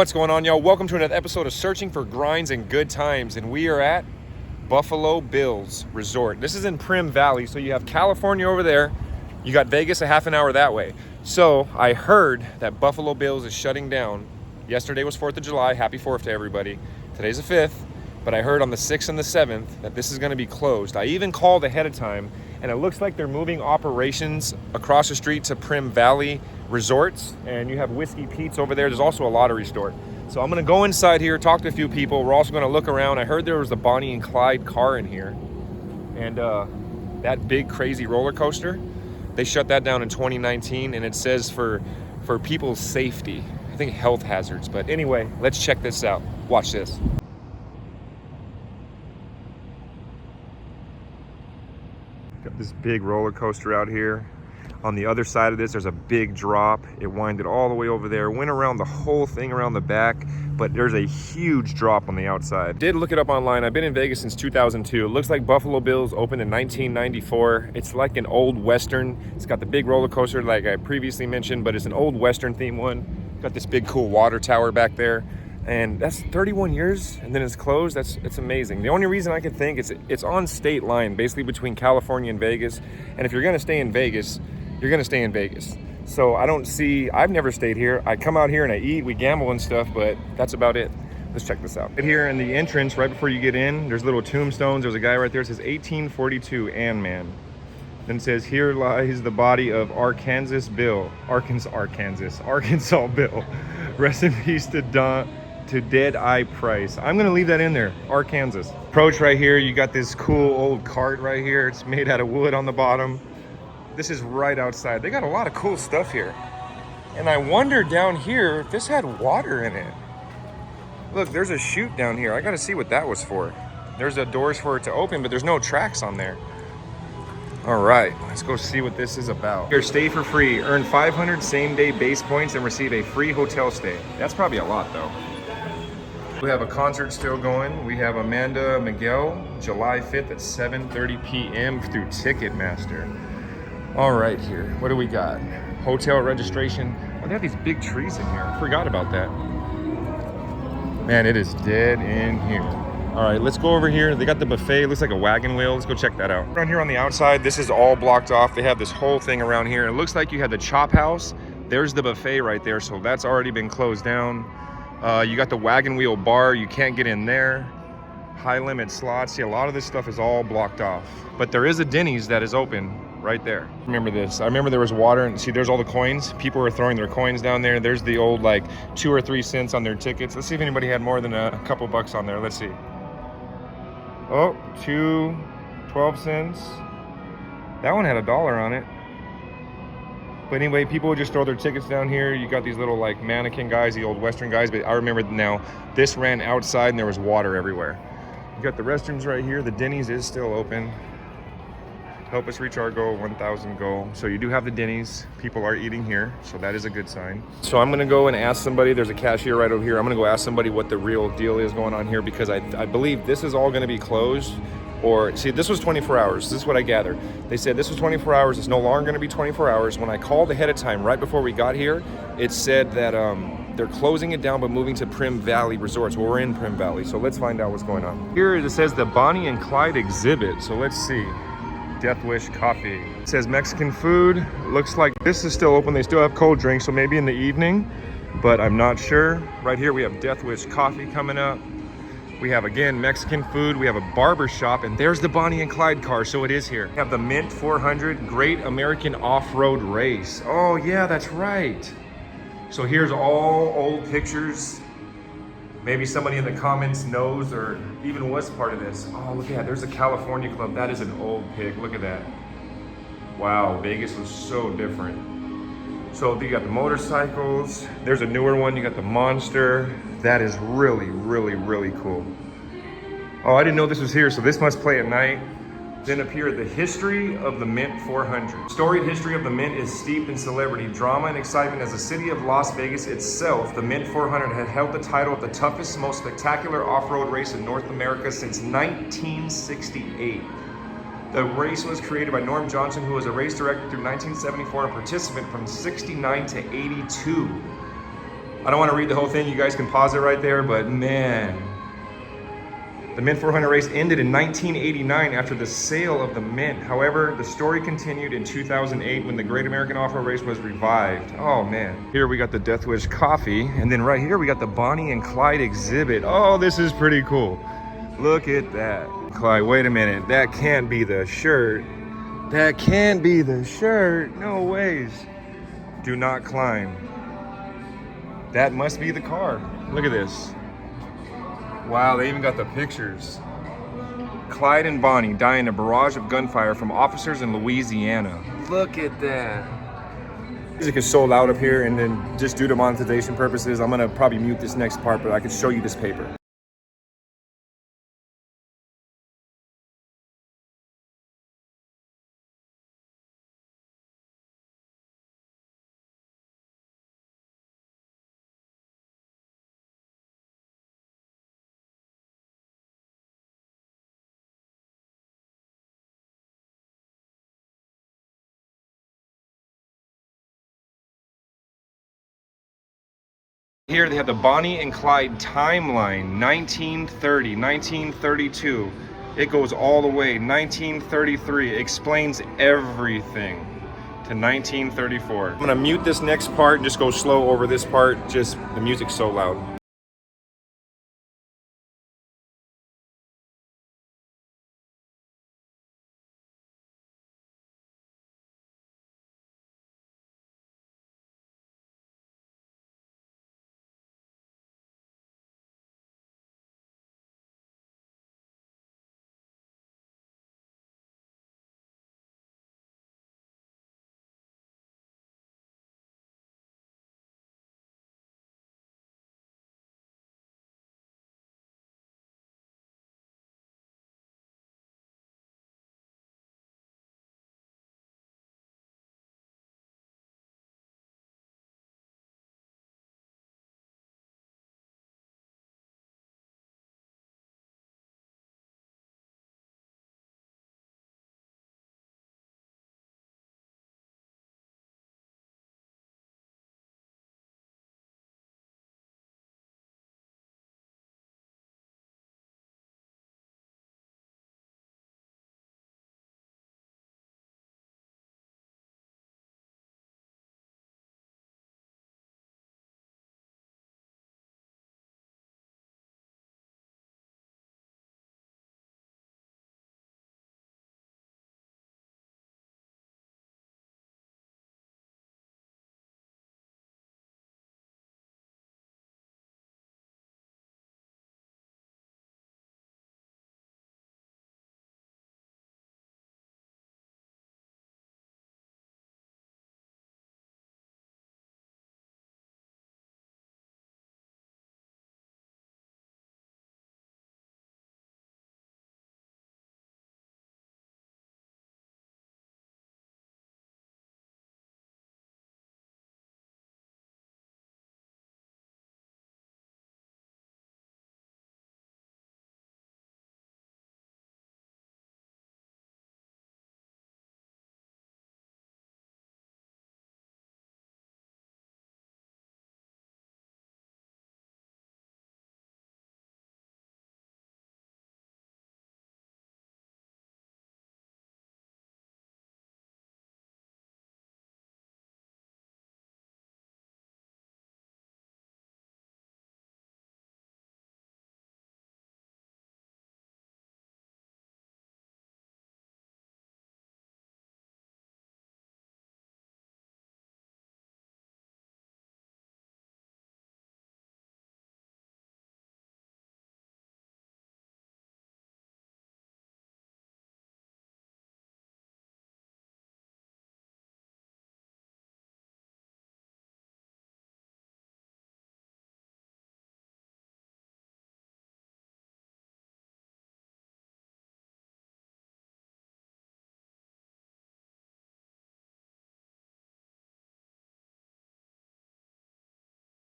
What's going on, y'all? Welcome to another episode of Searching for Grinds and Good Times, and we are at Buffalo Bills Resort. This is in Primm Valley, so you have California over there. You got Vegas a half an hour that way. So I heard that Buffalo Bills is shutting down. Yesterday was 4th of July. Happy 4th to everybody. Today's the 5th, but I heard on the 6th and the 7th that this is going to be closed. I even called ahead of time, and it looks like they're moving operations across the street to Primm Valley Resorts, and you have Whiskey Pete's over there. There's also a lottery store. So I'm gonna go inside here, talk to a few people. We're also gonna look around. I heard there was a Bonnie and Clyde car in here, and that big crazy roller coaster, they shut that down in 2019, and it says for people's safety. I think health hazards, but anyway, let's check this out. Watch this. Got this big roller coaster out here. On the other side of this, there's a big drop. It winded all the way over there, went around the whole thing around the back, but there's a huge drop on the outside. Did look it up online. I've been in Vegas since 2002. It looks like Buffalo Bills opened in 1994. It's like an old Western. It's got the big roller coaster like I previously mentioned, but it's an old Western themed one. Got this big cool water tower back there. And that's 31 years, and then it's closed. It's amazing. The only reason I could think it's on state line, basically between California and Vegas. And if you're gonna stay in Vegas, you're gonna stay in Vegas. So I've never stayed here. I come out here and I eat, we gamble and stuff, but that's about it. Let's check this out. Right here in the entrance, right before you get in, there's little tombstones. There's a guy right there, it says 1842 Man. Then it says, here lies the body of Arkansas Bill. Rest in peace to Dead Eye Price. I'm gonna leave that in there, Arkansas. Approach right here, you got this cool old cart right here. It's made out of wood on the bottom. This is right outside. They got a lot of cool stuff here. And I wonder down here if this had water in it. Look, there's a chute down here. I gotta see what that was for. There's the doors for it to open, but there's no tracks on there. All right, let's go see what this is about. Here, stay for free. Earn 500 same-day base points and receive a free hotel stay. That's probably a lot, though. We have a concert still going. We have Amanda Miguel, July 5th at 7:30 p.m. through Ticketmaster. All right, here, what do we got? Hotel registration. Oh, they have these big trees in here. I forgot about that. Man, it is dead in here. All right, let's go over here. They got the buffet. It looks like a wagon wheel. Let's go check that out. Around here on the outside, this is all blocked off. They have this whole thing around here. It looks like you had the chop house. There's the buffet right there, so that's already been closed down. You got the wagon wheel bar. You can't get in there. High limit slots. See, a lot of this stuff is all blocked off. But there is a Denny's that is open right there. Remember this. I remember there was water, and see, there's all the coins. People were throwing their coins down there. There's the old, like, 2 or 3 cents on their tickets. Let's see if anybody had more than a couple bucks on there. Let's see. Oh, 12 cents. That one had $1 on it. But anyway, people would just throw their tickets down here. You got these little, like, mannequin guys, the old Western guys, but I remember now, this ran outside and there was water everywhere. You got the restrooms right here. The Denny's is still open. Help us reach our goal, 1,000 goal. So you do have the Denny's. People are eating here, so that is a good sign. So I'm gonna go and ask somebody. There's a cashier right over here. I'm gonna go ask somebody what the real deal is going on here, because I believe this is all gonna be closed. Or, see, this was 24 hours. This is what I gathered. They said this was 24 hours. It's no longer gonna be 24 hours. When I called ahead of time, right before we got here, it said that they're closing it down but moving to Primm Valley Resorts. Well, we're in Primm Valley, so let's find out what's going on. Here it says the Bonnie and Clyde exhibit, so let's see. Death Wish Coffee. It says Mexican food. Looks like this is still open. They still have cold drinks, so maybe in the evening, but I'm not sure. Right here we have Death Wish Coffee coming up. We have, again, Mexican food. We have a barber shop, and there's the Bonnie and Clyde car, so it is here. We have the Mint 400 Great American Off-Road Race. Oh yeah, that's right. So here's all old pictures. Maybe somebody in the comments knows or even was part of this. Oh, look at that, there's the California Club. That is an old pic, look at that. Wow, Vegas was so different. So you got the motorcycles. There's a newer one, you got the Monster. That is really, really, really cool. Oh, I didn't know this was here, so this must play at night. Then up here, the history of the Mint 400. Storied history of the Mint is steeped in celebrity, drama, and excitement. As the city of Las Vegas itself, the Mint 400 had held the title of the toughest, most spectacular off-road race in North America since 1968. The race was created by Norm Johnson, who was a race director through 1974 and participant from 69 to 82. I don't want to read the whole thing. You guys can pause it right there, but man. The Mint 400 race ended in 1989 after the sale of the Mint. However, the story continued in 2008 when the Great American Off-Road Race was revived. Oh man. Here we got the Death Wish coffee, and then right here we got the Bonnie and Clyde exhibit. Oh, this is pretty cool. Look at that. Clyde, wait a minute. That can't be the shirt. That can't be the shirt. No ways. Do not climb. That must be the car. Look at this. Wow, they even got the pictures. Clyde and Bonnie die in a barrage of gunfire from officers in Louisiana. Look at that. Music is so loud up here, and then just due to monetization purposes, I'm gonna probably mute this next part, but I could show you this paper. Here they have the Bonnie and Clyde timeline, 1930, 1932. It goes all the way, 1933. It explains everything to 1934. I'm gonna mute this next part and just go slow over this part. Just the music's so loud.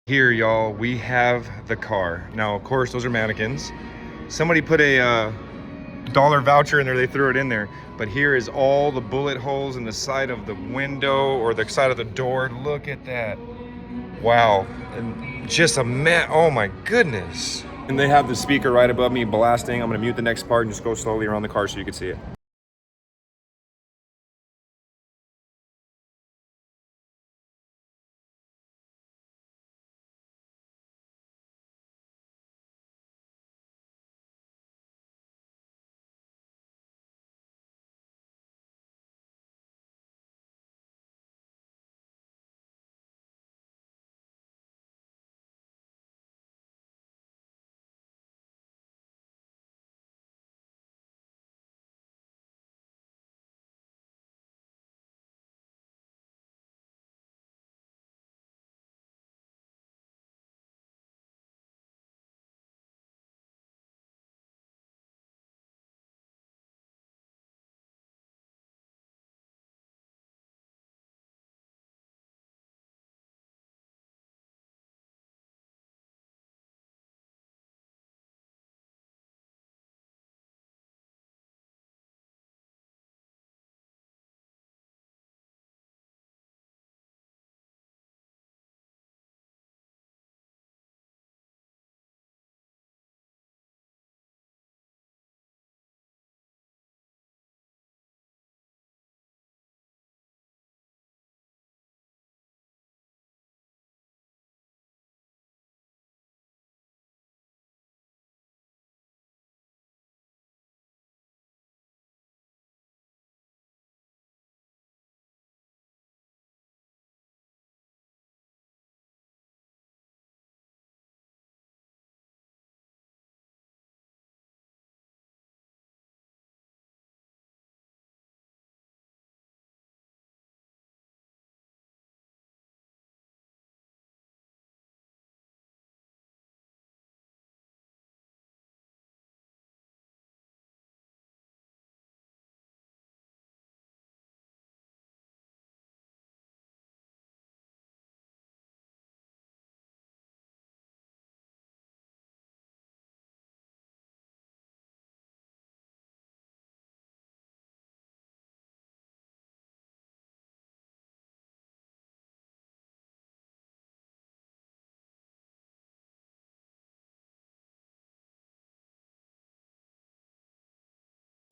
Here, y'all, we have the car. Now, of course, those are mannequins. Somebody put a dollar voucher in there, they threw it in there. But here is all the bullet holes in the side of the window or the side of the door. Look at that. Wow. And Just a man. Oh my goodness. And they have the speaker right above me blasting. I'm gonna mute the next part and just go slowly around the car so you can see it.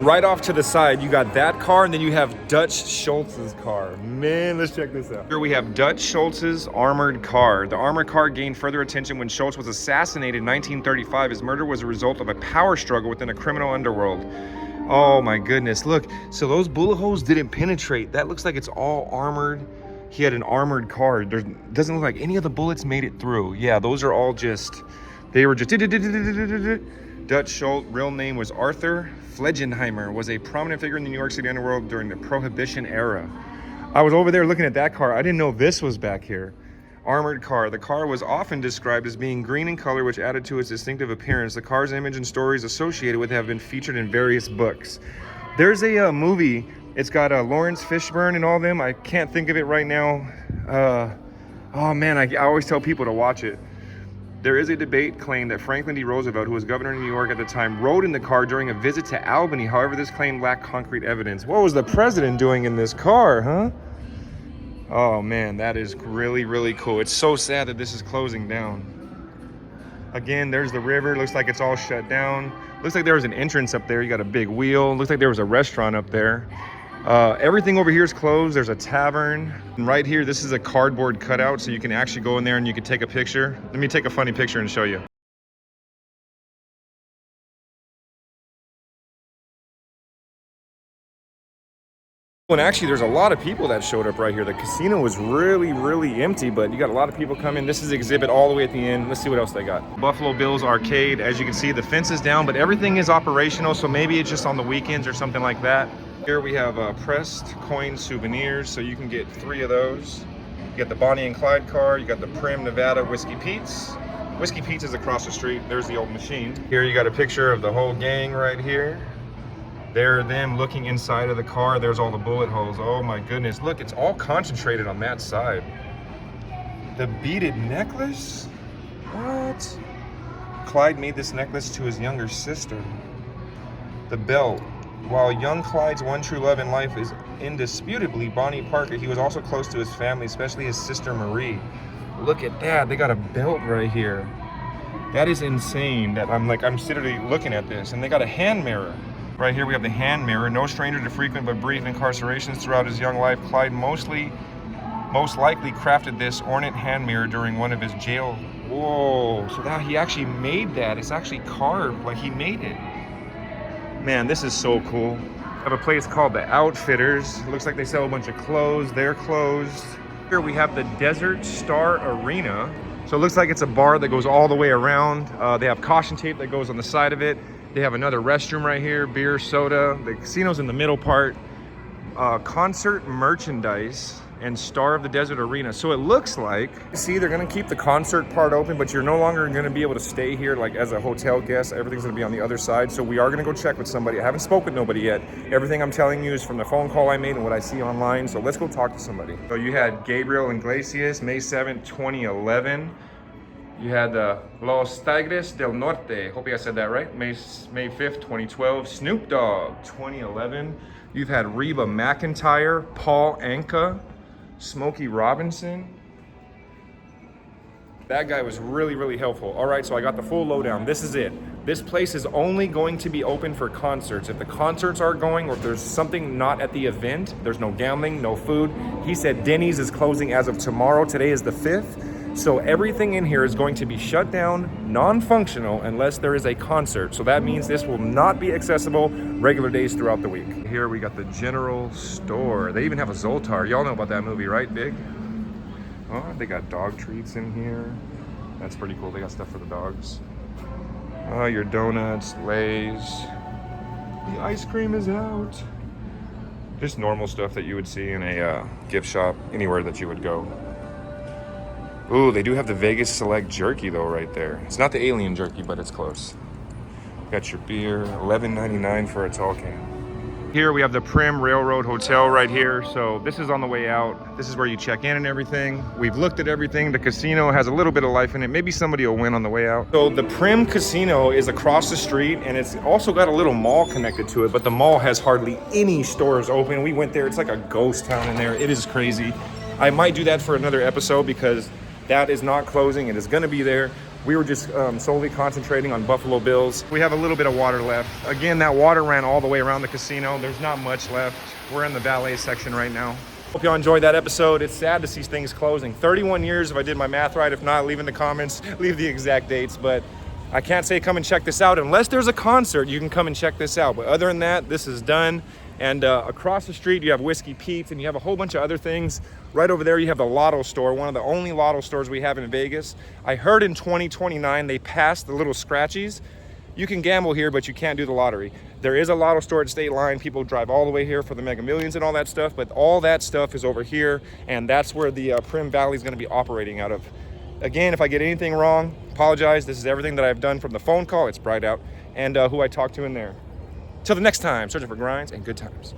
Right off to the side, you got that car, and then you have Dutch Schultz's car. Man, let's check this out. Here we have Dutch Schultz's armored car. The armored car gained further attention when Schultz was assassinated in 1935. His murder was a result of a power struggle within a criminal underworld. Oh my goodness, look. So those bullet holes didn't penetrate. That looks like it's all armored. He had an armored car. There doesn't look like any of the bullets made it through. Yeah, those are all just, they were just Dutch Schultz, real name was Arthur Flegenheimer, was a prominent figure in the New York City underworld during the Prohibition era. I was over there looking at that car. I didn't know this was back here. Armored car. The car was often described as being green in color, which added to its distinctive appearance. The car's image and stories associated with it have been featured in various books. There's a movie. It's got Lawrence Fishburne and all them. I can't think of it right now. Oh man, I always tell people to watch it. There is a debate claim that Franklin D. Roosevelt, who was governor of New York at the time, rode in the car during a visit to Albany. However, this claim lacked concrete evidence. What was the president doing in this car, huh? Oh man, that is really, really cool. It's so sad that this is closing down. Again, there's the river. Looks like it's all shut down. Looks like there was an entrance up there. You got a big wheel. Looks like there was a restaurant up there. Everything over here is closed. There's a tavern. And right here, this is a cardboard cutout, so you can actually go in there and you can take a picture. Let me take a funny picture and show you. And actually, there's a lot of people that showed up right here. The casino was really, really empty, but you got a lot of people coming. This is the exhibit all the way at the end. Let's see what else they got. Buffalo Bills Arcade. As you can see, the fence is down, but everything is operational, so maybe it's just on the weekends or something like that. Here we have pressed coin souvenirs, so you can get 3 of those. You got the Bonnie and Clyde car. You got the Prim Nevada Whiskey Pete's. Whiskey Pete's is across the street. There's the old machine. Here you got a picture of the whole gang right here. There them looking inside of the car. There's all the bullet holes. Oh my goodness. Look, it's all concentrated on that side. The beaded necklace? What? Clyde made this necklace to his younger sister. The belt. While young Clyde's one true love in life is indisputably Bonnie Parker, he was also close to his family, especially his sister Marie. Look at that. They got a belt right here. That is insane that I'm literally looking at this. And they got a hand mirror. Right here we have the hand mirror. No stranger to frequent but brief incarcerations throughout his young life, Clyde most likely crafted this ornate hand mirror during one of his jail. Whoa, so now he actually made that. It's actually carved, like he made it. Man, this is so cool. I have a place called the Outfitters. It looks like they sell a bunch of clothes. They're closed. Here we have the Desert Star Arena. So it looks like it's a bar that goes all the way around. They have caution tape that goes on the side of it. They have another restroom right here, beer, soda. The casino's in the middle part. Concert merchandise and Star of the Desert Arena. So it looks like, see, they're gonna keep the concert part open, but you're no longer gonna be able to stay here like as a hotel guest. Everything's gonna be on the other side. So we are gonna go check with somebody. I haven't spoken with nobody yet. Everything I'm telling you is from the phone call I made and what I see online. So let's go talk to somebody. So you had Gabriel Iglesias, May 7th, 2011. You had Los Tigres del Norte. Hope I said that right. May 5th, 2012. Snoop Dogg, 2011. You've had Reba McEntire, Paul Anka, Smokey Robinson. That guy was really, really helpful. All right, so I got the full lowdown. This is it. This place is only going to be open for concerts. If the concerts are going or if there's something not at the event, there's no gambling, no food. He said Denny's is closing as of tomorrow. Today is the 5th. So everything in here is going to be shut down, non-functional, unless there is a concert. So that means this will not be accessible regular days throughout the week. Here we got the general store. They even have a Zoltar. Y'all know about that movie, right? Big? Oh, they got dog treats in here. That's pretty cool. They got stuff for the dogs. Oh, your donuts, Lay's. The ice cream is out. Just normal stuff that you would see in a gift shop, anywhere that you would go. Ooh, they do have the Vegas Select jerky though right there. It's not the alien jerky, but it's close. Got your beer, $11.99 for a tall can. Here we have the Prim Railroad Hotel right here. So this is on the way out. This is where you check in and everything. We've looked at everything. The casino has a little bit of life in it. Maybe somebody will win on the way out. So the Prim Casino is across the street and it's also got a little mall connected to it, but the mall has hardly any stores open. We went there, it's like a ghost town in there. It is crazy. I might do that for another episode because that is not closing. It is gonna be there. We were just solely concentrating on Buffalo Bills. We have a little bit of water left. Again, that water ran all the way around the casino. There's not much left. We're in the valet section right now. Hope y'all enjoyed that episode. It's sad to see things closing. 31 years if I did my math right. If not, leave in the comments, leave the exact dates. But I can't say come and check this out. Unless there's a concert, you can come and check this out. But other than that, this is done. And across the street, you have Whiskey Pete's and you have a whole bunch of other things. Right over there, you have the Lotto store, one of the only Lotto stores we have in Vegas. I heard in 2029, they passed the little scratchies. You can gamble here, but you can't do the lottery. There is a Lotto store at State Line. People drive all the way here for the Mega Millions and all that stuff, but all that stuff is over here, and that's where the Prim Valley is gonna be operating out of. Again, if I get anything wrong, apologize. This is everything that I've done from the phone call, it's bright out, and who I talked to in there. Till the next time, searching for grinds and good times.